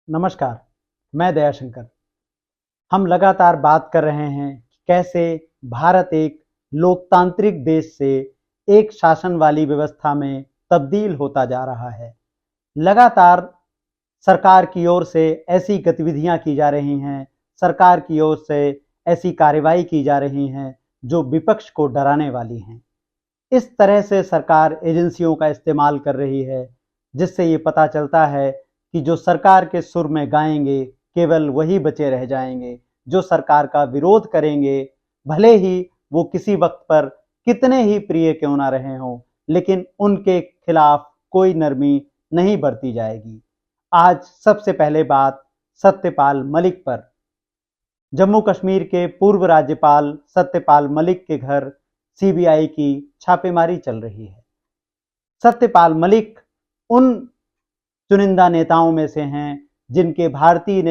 नमस्कार, मैं दयाशंकर। हम लगातार बात कर रहे हैं कि कैसे भारत एक लोकतांत्रिक देश से एक शासन वाली व्यवस्था में तब्दील होता जा रहा है। लगातार सरकार की ओर से ऐसी गतिविधियां की जा रही हैं, सरकार की ओर से ऐसी कार्रवाई की जा रही हैं जो विपक्ष को डराने वाली हैं। इस तरह से सरकार एजेंसियों का इस्तेमाल कर रही है, जिससे ये पता चलता है कि जो सरकार के सुर में गाएंगे केवल वही बचे रह जाएंगे। जो सरकार का विरोध करेंगे, भले ही वो किसी वक्त पर कितने ही प्रिय क्यों ना रहे हों, लेकिन उनके खिलाफ कोई नरमी नहीं बरती जाएगी। आज सबसे पहले बात सत्यपाल मलिक पर। जम्मू कश्मीर के पूर्व राज्यपाल सत्यपाल मलिक के घर सीबीआई की छापेमारी चल रही है। सत्यपाल मलिक उन चुनिंदा नेताओं में से हैं जिनके भारतीय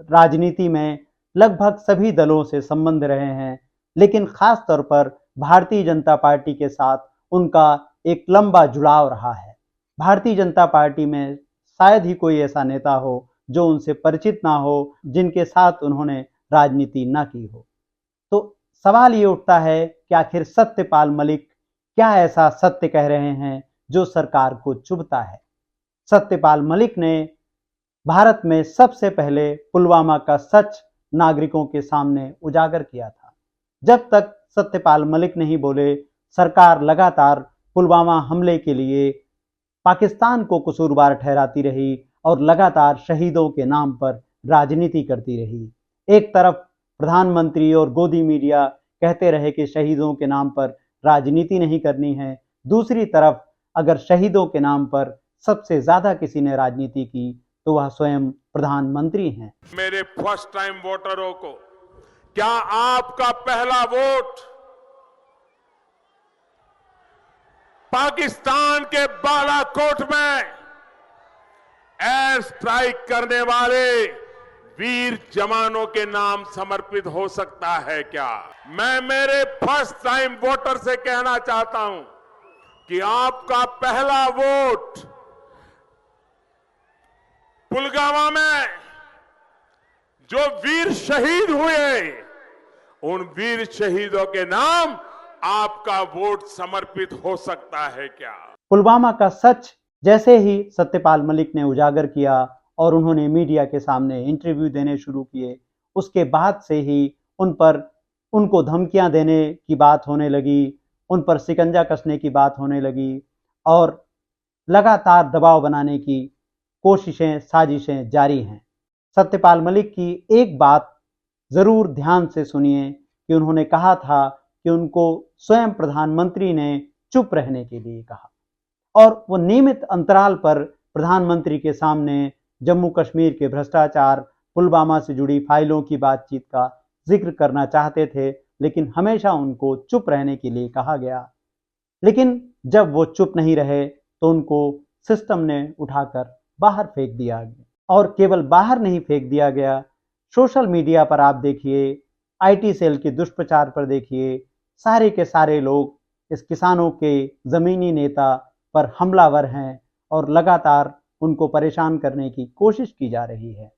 राजनीति में लगभग सभी दलों से संबंध रहे हैं, लेकिन खास तौर पर भारतीय जनता पार्टी के साथ उनका एक लंबा जुड़ाव रहा है। भारतीय जनता पार्टी में शायद ही कोई ऐसा नेता हो जो उनसे परिचित ना हो, जिनके साथ उन्होंने राजनीति ना की हो। तो सवाल ये उठता है कि आखिर सत्यपाल मलिक क्या ऐसा सत्य कह रहे हैं जो सरकार को चुभता है। सत्यपाल मलिक ने भारत में सबसे पहले पुलवामा का सच नागरिकों के सामने उजागर किया था। जब तक सत्यपाल मलिक नहीं बोले, सरकार लगातार पुलवामा हमले के लिए पाकिस्तान को कसूरवार ठहराती रही और लगातार शहीदों के नाम पर राजनीति करती रही। एक तरफ प्रधानमंत्री और गोदी मीडिया कहते रहे कि शहीदों के नाम पर राजनीति नहीं करनी है, दूसरी तरफ अगर शहीदों के नाम पर सबसे ज्यादा किसी ने राजनीति की तो वह स्वयं प्रधानमंत्री हैं। मेरे फर्स्ट टाइम वोटरों को, क्या आपका पहला वोट पाकिस्तान के बालाकोट में एयर स्ट्राइक करने वाले वीर जवानों के नाम समर्पित हो सकता है क्या? मैं मेरे फर्स्ट टाइम वोटर से कहना चाहता हूं कि आपका पहला वोट पुलवामा में जो वीर शहीद हुए, उन वीर शहीदों के नाम आपका वोट समर्पित हो सकता है क्या? पुलवामा का सच जैसे ही सत्यपाल मलिक ने उजागर किया और उन्होंने मीडिया के सामने इंटरव्यू देने शुरू किए, उसके बाद से ही उनको धमकियां देने की बात होने लगी, उन पर शिकंजा कसने की बात होने लगी और लगातार दबाव बनाने की कोशिशें, साजिशें जारी हैं। सत्यपाल मलिक की एक बात जरूर ध्यान से सुनिए कि उन्होंने कहा था कि उनको स्वयं प्रधानमंत्री ने चुप रहने के लिए कहा और वो नियमित अंतराल पर प्रधानमंत्री के सामने जम्मू कश्मीर के भ्रष्टाचार, पुलवामा से जुड़ी फाइलों की बातचीत का जिक्र करना चाहते थे, लेकिन हमेशा उनको चुप रहने के लिए कहा गया। लेकिन जब वो चुप नहीं रहे तो उनको सिस्टम ने उठाकर बाहर फेंक दिया गया और केवल बाहर नहीं फेंक दिया गया, सोशल मीडिया पर आप देखिए, आईटी सेल के दुष्प्रचार पर देखिए, सारे के सारे लोग इस किसानों के जमीनी नेता पर हमलावर हैं और लगातार उनको परेशान करने की कोशिश की जा रही है।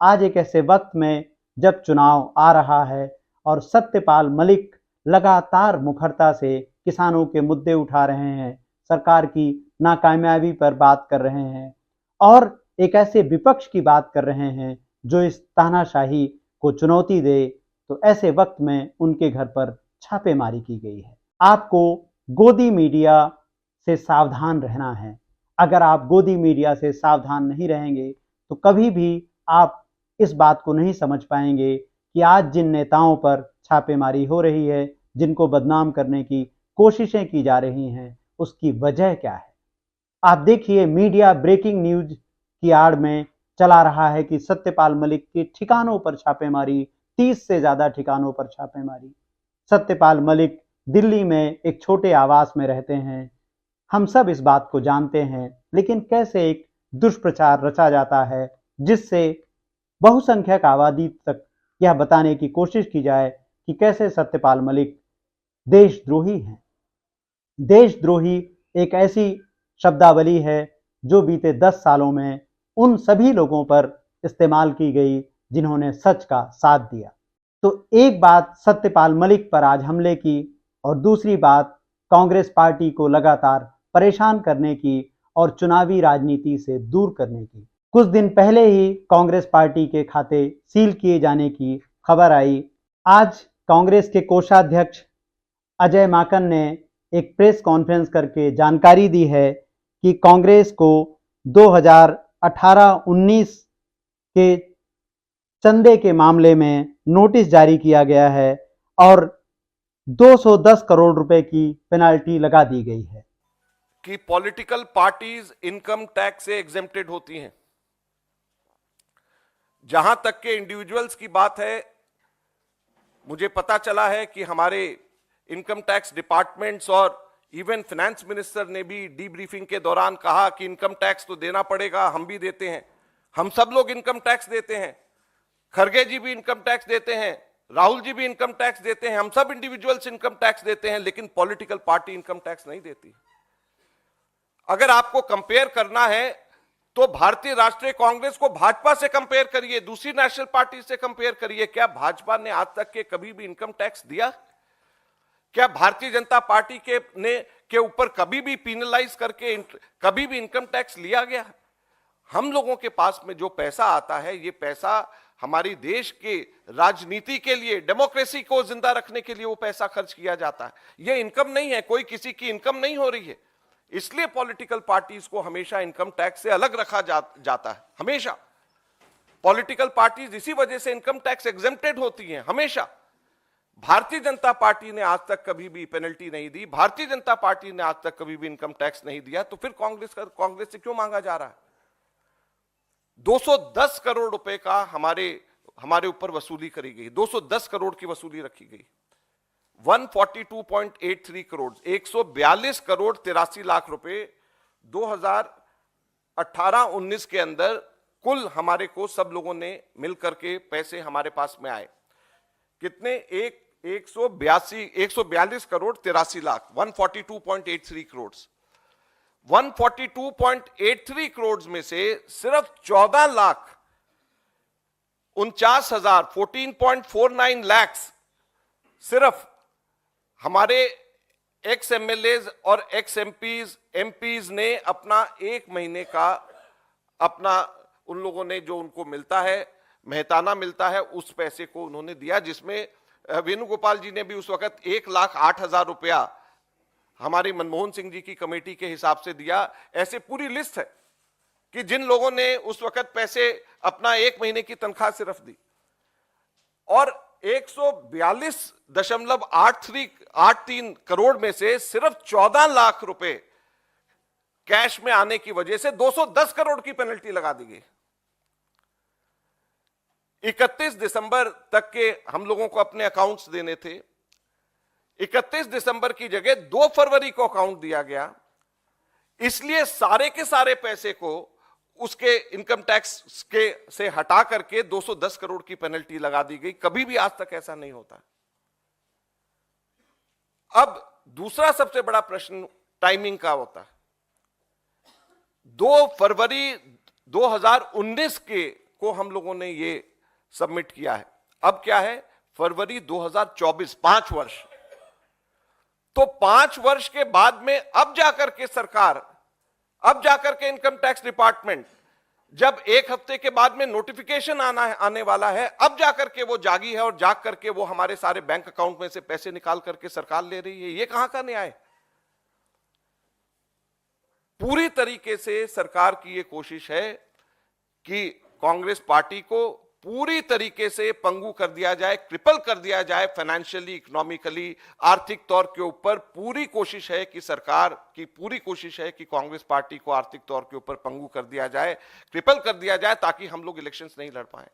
आज एक ऐसे वक्त में जब चुनाव आ रहा है और सत्यपाल मलिक लगातार मुखरता से किसानों के मुद्दे उठा रहे हैं, सरकार की नाकामयाबी पर बात कर रहे हैं और एक ऐसे विपक्ष की बात कर रहे हैं जो इस तानाशाही को चुनौती दे, तो ऐसे वक्त में उनके घर पर छापेमारी की गई है। आपको गोदी मीडिया से सावधान रहना है। अगर आप गोदी मीडिया से सावधान नहीं रहेंगे तो कभी भी आप इस बात को नहीं समझ पाएंगे कि आज जिन नेताओं पर छापेमारी हो रही है, जिनको बदनाम करने की कोशिशें की जा रही हैं, उसकी वजह क्या है। आप देखिए, मीडिया ब्रेकिंग न्यूज की आड़ में चला रहा है कि सत्यपाल मलिक के ठिकानों पर छापेमारी, 30 से ज्यादा ठिकानों पर छापेमारी। सत्यपाल मलिक दिल्ली में एक छोटे आवास में रहते हैं, हम सब इस बात को जानते हैं, लेकिन कैसे एक दुष्प्रचार रचा जाता है जिससे बहुसंख्यक आबादी तक यह बताने की कोशिश की जाए कि कैसे सत्यपाल मलिक देशद्रोही हैं। देशद्रोही एक ऐसी शब्दावली है जो बीते 10 सालों में उन सभी लोगों पर इस्तेमाल की गई जिन्होंने सच का साथ दिया। तो एक बात सत्यपाल मलिक पर आज हमले की और दूसरी बात कांग्रेस पार्टी को लगातार परेशान करने की और चुनावी राजनीति से दूर करने की। कुछ दिन पहले ही कांग्रेस पार्टी के खाते सील किए जाने की खबर आई। आज कांग्रेस के कोषाध्यक्ष अजय माकन ने एक प्रेस कॉन्फ्रेंस करके जानकारी दी है कि कांग्रेस को 2018-19 के चंदे के मामले में नोटिस जारी किया गया है और 210 करोड़ रुपए की पेनाल्टी लगा दी गई है कि पॉलिटिकल पार्टीज इनकम टैक्स से एग्जेम्प्टेड होती हैं। जहां तक के इंडिविजुअल्स की बात है, मुझे पता चला है कि हमारे इनकम टैक्स डिपार्टमेंट्स और इवन फाइनेंस मिनिस्टर ने भी डीब्रीफिंग के दौरान कहा कि इनकम टैक्स तो देना पड़ेगा, हम भी देते हैं, हम सब लोग इनकम टैक्स देते हैं, खरगे जी भी इनकम टैक्स देते हैं, राहुल जी भी इनकम टैक्स देते हैं, हम सब इंडिविजुअल्स इनकम टैक्स देते हैं, लेकिन पॉलिटिकल पार्टी इनकम टैक्स नहीं देती। अगर आपको कंपेयर करना है तो भारतीय राष्ट्रीय कांग्रेस को भाजपा से कंपेयर करिए, दूसरी नेशनल पार्टी से कंपेयर करिए। क्या भाजपा ने आज तक के कभी भी इनकम टैक्स दिया? क्या भारतीय जनता पार्टी के ऊपर कभी भी पीनलाइज करके कभी भी इनकम टैक्स लिया गया? हम लोगों के पास में जो पैसा आता है, ये पैसा हमारी देश के राजनीति के लिए, डेमोक्रेसी को जिंदा रखने के लिए वो पैसा खर्च किया जाता है। ये इनकम नहीं है, कोई किसी की इनकम नहीं हो रही है। इसलिए पॉलिटिकल पार्टीज को हमेशा इनकम टैक्स से अलग रखा जाता है। हमेशा पॉलिटिकल पार्टीज इसी वजह से इनकम टैक्स एग्जेम्प्टेड होती हैं, हमेशा। भारतीय जनता पार्टी ने आज तक कभी भी पेनल्टी नहीं दी, भारतीय जनता पार्टी ने आज तक कभी भी इनकम टैक्स नहीं दिया, तो फिर कांग्रेस से क्यों मांगा जा रहा है? 210 करोड़ रुपए का हमारे ऊपर वसूली करी गई, 210 करोड़ की वसूली रखी गई। 142.83 करोड़, 142 करोड़ 83 लाख रुपए 2018-19 के अंदर कुल हमारे को सब लोगों ने मिलकर के पैसे हमारे पास में आए। कितने? 142 करोड़ 83 लाख, 142.83 करोड़। 142.83 करोड़ में से सिर्फ 14 लाख 49,000, 14.49 लाख सिर्फ हमारे एक्स एमएलएज और एक्स एमपीज ने अपना एक महीने का अपना उन लोगों ने जो उनको मिलता है, मेहताना मिलता है, उस पैसे को उन्होंने दिया, जिसमें वेणुगोपाल जी ने भी उस वक्त 1,08,000 रुपया हमारी मनमोहन सिंह जी की कमेटी के हिसाब से दिया। ऐसे पूरी लिस्ट है कि जिन लोगों ने उस वक्त पैसे अपना एक महीने की तनख्वाह सिर्फ दी। और 142.83 करोड़ में से सिर्फ 14 लाख रुपए कैश में आने की वजह से 210 करोड़ की पेनल्टी लगा दी गई। 31 दिसंबर तक के हम लोगों को अपने अकाउंट्स देने थे। 31 दिसंबर की जगह 2 फरवरी को अकाउंट दिया गया, इसलिए सारे के सारे पैसे को उसके इनकम टैक्स के से हटा करके 210 करोड़ की पेनल्टी लगा दी गई। कभी भी आज तक ऐसा नहीं होता। अब दूसरा सबसे बड़ा प्रश्न टाइमिंग का होता है। 2 फरवरी 2019 को हम लोगों ने ये सबमिट किया है। अब क्या है? फरवरी 2024, 5 वर्ष। तो 5 वर्ष के बाद में अब जाकर के सरकार, अब जाकर के इनकम टैक्स डिपार्टमेंट, जब एक हफ्ते के बाद में नोटिफिकेशन आने वाला है, अब जाकर के वो जागी है और जाग करके वो हमारे सारे बैंक अकाउंट में से पैसे निकाल करके सरकार ले रही है। ये कहां का न्याय? पूरी तरीके से सरकार की ये कोशिश है कि कांग्रेस पार्टी को पूरी तरीके से पंगु कर दिया जाए, क्रिपल कर दिया जाए, फाइनेंशियली, इकोनॉमिकली, आर्थिक तौर के ऊपर। पूरी कोशिश है कि सरकार की पूरी कोशिश है कि कांग्रेस पार्टी को आर्थिक तौर के ऊपर पंगु कर दिया जाए, क्रिपल कर दिया जाए, ताकि हम लोग इलेक्शंस नहीं लड़ पाए।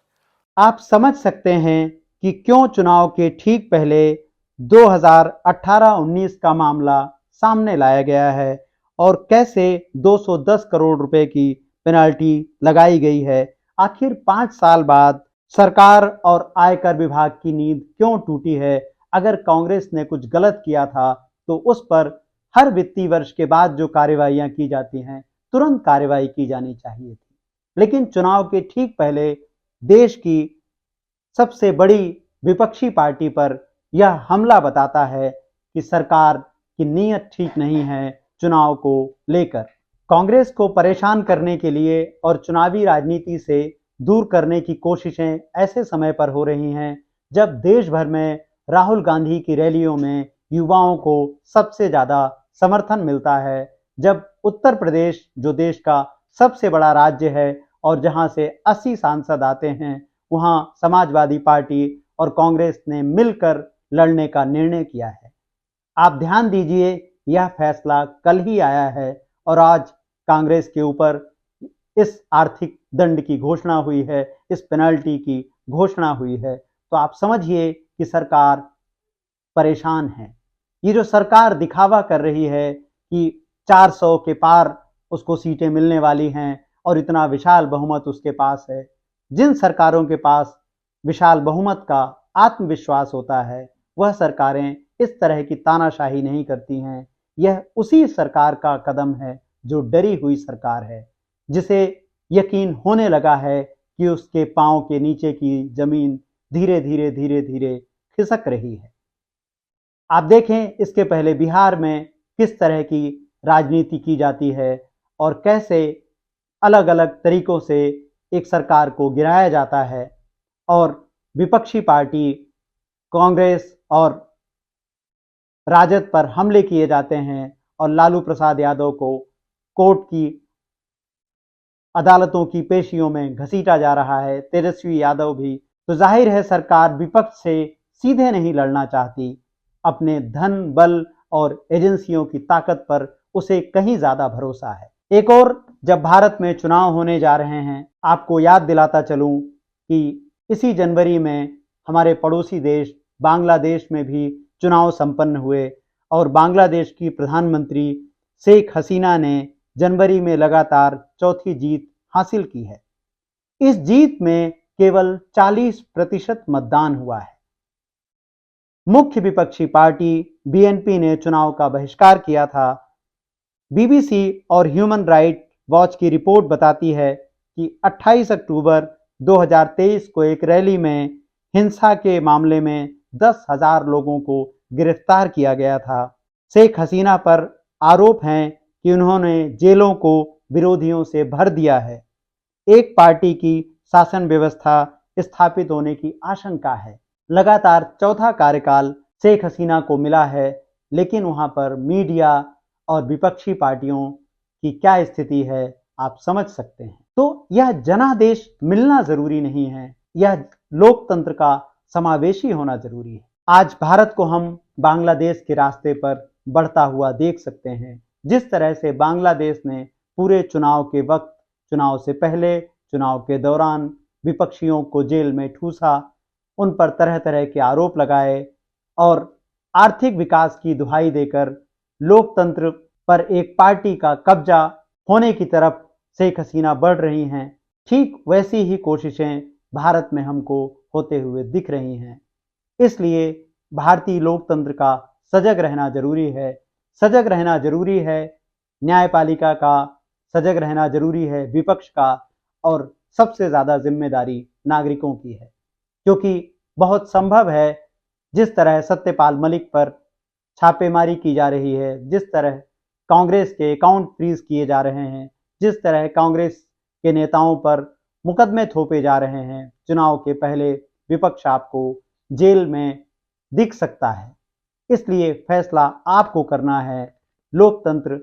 आप समझ सकते हैं कि क्यों चुनाव के ठीक पहले 2018-19 का मामला सामने लाया गया है और कैसे 210 करोड़ रुपए की पेनाल्टी लगाई गई है। आखिर 5 साल बाद सरकार और आयकर विभाग की नींद क्यों टूटी है? अगर कांग्रेस ने कुछ गलत किया था तो उस पर हर वित्तीय वर्ष के बाद जो कार्रवाइयां की जाती हैं, तुरंत कार्रवाई की जानी चाहिए थी। लेकिन चुनाव के ठीक पहले देश की सबसे बड़ी विपक्षी पार्टी पर यह हमला बताता है कि सरकार की नीयत ठीक नहीं है चुनाव को लेकर। कांग्रेस को परेशान करने के लिए और चुनावी राजनीति से दूर करने की कोशिशें ऐसे समय पर हो रही हैं जब देश भर में राहुल गांधी की रैलियों में युवाओं को सबसे ज्यादा समर्थन मिलता है, जब उत्तर प्रदेश जो देश का सबसे बड़ा राज्य है और जहां से 80 सांसद आते हैं, वहां समाजवादी पार्टी और कांग्रेस ने मिलकर लड़ने का निर्णय किया है। आप ध्यान दीजिए, यह फैसला कल ही आया है और आज कांग्रेस के ऊपर इस आर्थिक दंड की घोषणा हुई है, इस पेनल्टी की घोषणा हुई है। तो आप समझिए कि सरकार परेशान है। ये जो सरकार दिखावा कर रही है कि 400 के पार उसको सीटें मिलने वाली हैं और इतना विशाल बहुमत उसके पास है। जिन सरकारों के पास विशाल बहुमत का आत्मविश्वास होता है, वह सरकारें इस तरह की तानाशाही नहीं करती हैं। यह उसी सरकार का कदम है जो डरी हुई सरकार है, जिसे यकीन होने लगा है कि उसके पांव के नीचे की जमीन धीरे धीरे खिसक रही है। आप देखें, इसके पहले बिहार में किस तरह की राजनीति की जाती है और कैसे अलग अलग तरीकों से एक सरकार को गिराया जाता है और विपक्षी पार्टी कांग्रेस और राजद पर हमले किए जाते हैं और लालू प्रसाद यादव को कोर्ट की अदालतों की पेशियों में घसीटा जा रहा है, तेजस्वी यादव भी। तो जाहिर है सरकार विपक्ष से सीधे नहीं लड़ना चाहती, अपने धन बल और एजेंसियों की ताकत पर उसे कहीं ज्यादा भरोसा है। एक और, जब भारत में चुनाव होने जा रहे हैं, आपको याद दिलाता चलूं कि इसी जनवरी में हमारे पड़ोसी देश बांग्लादेश में भी चुनाव संपन्न हुए और बांग्लादेश की प्रधानमंत्री शेख हसीना ने जनवरी में लगातार चौथी जीत हासिल की है। इस जीत में केवल 40% मतदान हुआ है। मुख्य विपक्षी पार्टी बीएनपी ने चुनाव का बहिष्कार किया था। बीबीसी और ह्यूमन राइट वॉच की रिपोर्ट बताती है कि 28 अक्टूबर 2023 को एक रैली में हिंसा के मामले में 10,000 लोगों को गिरफ्तार किया गया था। शेख हसीना पर आरोप हैं कि उन्होंने जेलों को विरोधियों से भर दिया है। एक पार्टी की शासन व्यवस्था स्थापित होने की आशंका है। लगातार चौथा कार्यकाल शेख हसीना को मिला है, लेकिन वहां पर मीडिया और विपक्षी पार्टियों की क्या स्थिति है आप समझ सकते हैं। तो यह जनादेश मिलना जरूरी नहीं है, यह लोकतंत्र का समावेशी होना जरूरी है। आज भारत को हम बांग्लादेश के रास्ते पर बढ़ता हुआ देख सकते हैं। जिस तरह से बांग्लादेश ने पूरे चुनाव के वक्त, चुनाव से पहले, चुनाव के दौरान विपक्षियों को जेल में ठूसा, उन पर तरह तरह के आरोप लगाए और आर्थिक विकास की दुहाई देकर लोकतंत्र पर एक पार्टी का कब्जा होने की तरफ शेख हसीना बढ़ रही हैं, ठीक वैसी ही कोशिशें भारत में हमको होते हुए दिख रही हैं। इसलिए भारतीय लोकतंत्र का सजग रहना जरूरी है। सजग रहना जरूरी है न्यायपालिका का, सजग रहना जरूरी है विपक्ष का, और सबसे ज्यादा जिम्मेदारी नागरिकों की है। क्योंकि बहुत संभव है, जिस तरह सत्यपाल मलिक पर छापेमारी की जा रही है, जिस तरह कांग्रेस के अकाउंट फ्रीज किए जा रहे हैं, जिस तरह कांग्रेस के नेताओं पर मुकदमे थोपे जा रहे हैं, चुनाव के पहले विपक्ष आपको जेल में दिख सकता है। इसलिए फैसला आपको करना है, लोकतंत्र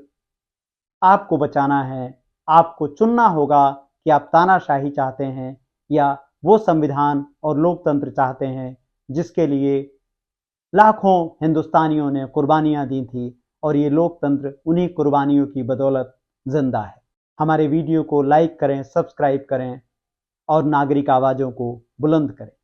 आपको बचाना है। आपको चुनना होगा कि आप तानाशाही चाहते हैं या वो संविधान और लोकतंत्र चाहते हैं जिसके लिए लाखों हिंदुस्तानियों ने कुर्बानियां दी थी, और ये लोकतंत्र उन्हीं कुर्बानियों की बदौलत जिंदा है। हमारे वीडियो को लाइक करें, सब्सक्राइब करें और नागरिक आवाज़ों को बुलंद करें।